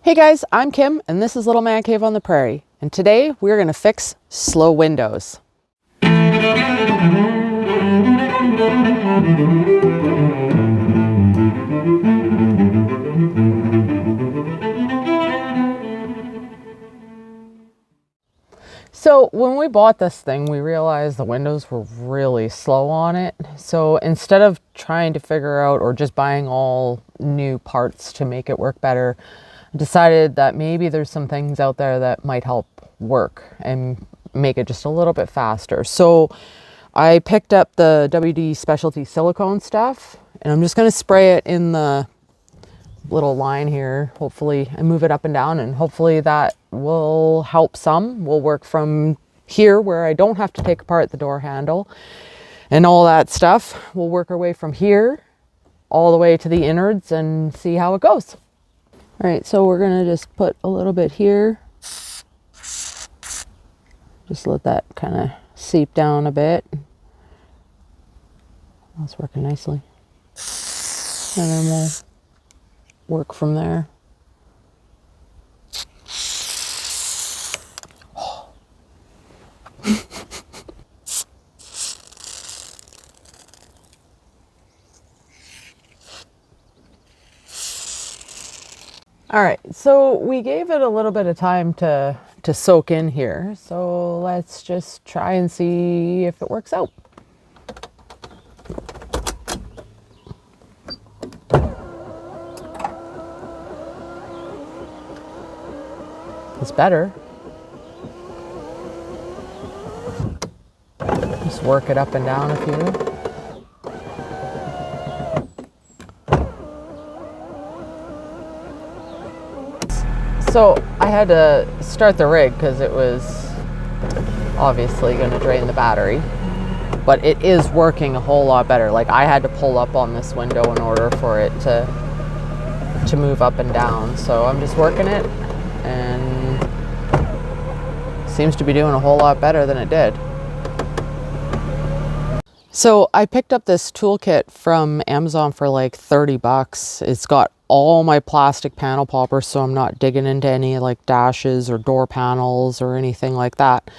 Hey guys, I'm Kim and this is Little Man Cave on the Prairie, and today we're going to fix slow windows. So when we bought this thing, we realized the windows were really slow on it. So instead of trying to figure out or just buying all new parts to make it work better, I decided that maybe there's some things out there that might help work and make it just a little bit faster. So I picked up the WD Specialty silicone stuff, and I'm just going to spray it in the little line here, hopefully, and move it up and down, and hopefully that will help some. We'll work from here where I don't have to take apart the door handle and all that stuff. We'll work our way from here all the way to the innards and see how it goes. All right, so we're gonna just put a little bit here. Just let that kind of seep down a bit. That's working nicely. And then we'll work from there. All right, so we gave it a little bit of time to soak in here. So let's just try and see if it works out. It's better. Just work it up and down a few. So I had to start the rig because it was obviously going to drain the battery, but it is working a whole lot better. Like, I had to pull up on this window in order for it to move up and down. So I'm just working it, and seems to be doing a whole lot better than it did. So I picked up this toolkit from Amazon for like 30 bucks. It's got all my plastic panel poppers, so I'm not digging into any like dashes or door panels or anything like that.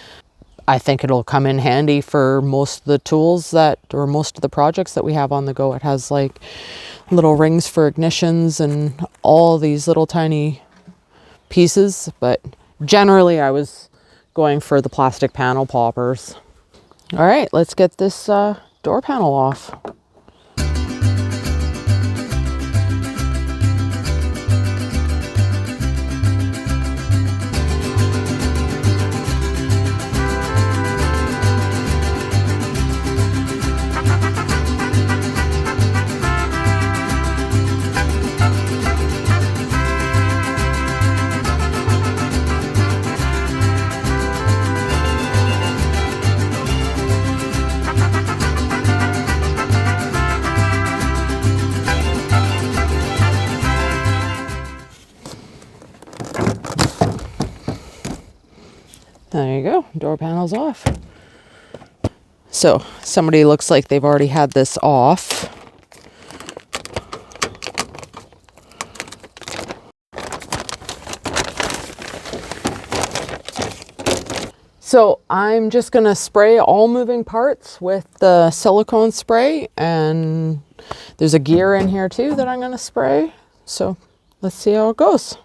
I think it'll come in handy for most of the tools or most of the projects that we have on the go. It has like little rings for ignitions and all these little tiny pieces, but generally I was going for the plastic panel poppers. All right, let's get this door panel off. There you go, door panel's off. So somebody looks like they've already had this off. So I'm just gonna spray all moving parts with the silicone spray, and there's a gear in here too that I'm gonna spray. So let's see how it goes.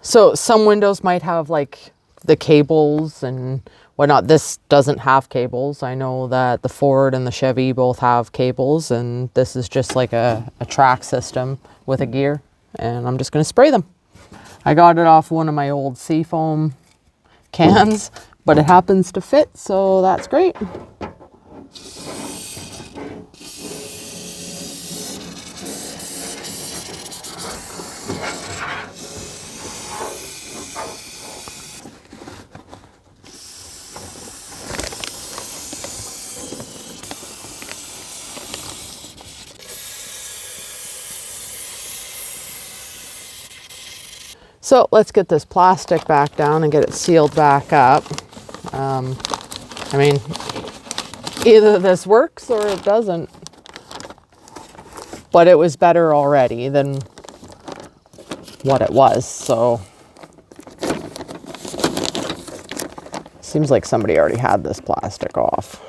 So some windows might have like the cables and whatnot. This doesn't have cables. I know that the Ford and the Chevy both have cables, and this is just like a track system with a gear, and I'm just going to spray them. I got it off one of my old Seafoam cans, but it happens to fit, so that's great. So let's get this plastic back down and get it sealed back up. I mean, either this works or it doesn't. But it was better already than what it was. So seems like somebody already had this plastic off.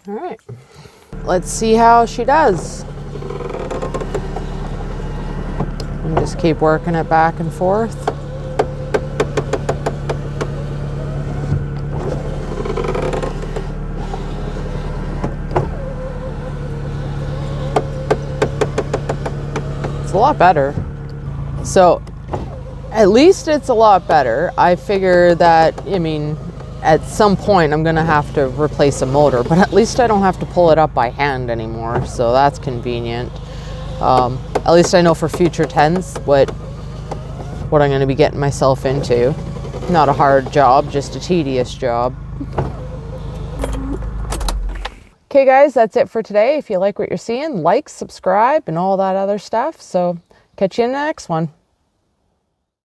All right, let's see how she does. And just keep working it back and forth. It's a lot better. So at least it's a lot better. I figure that, I mean, at some point I'm gonna have to replace a motor, but at least I don't have to pull it up by hand anymore, so that's convenient. At least I know for future tents what I'm gonna be getting myself into. Not a hard job, just a tedious job. Okay guys, that's it for today. If you like what you're seeing, like, subscribe, and all that other stuff. So catch you in the next one.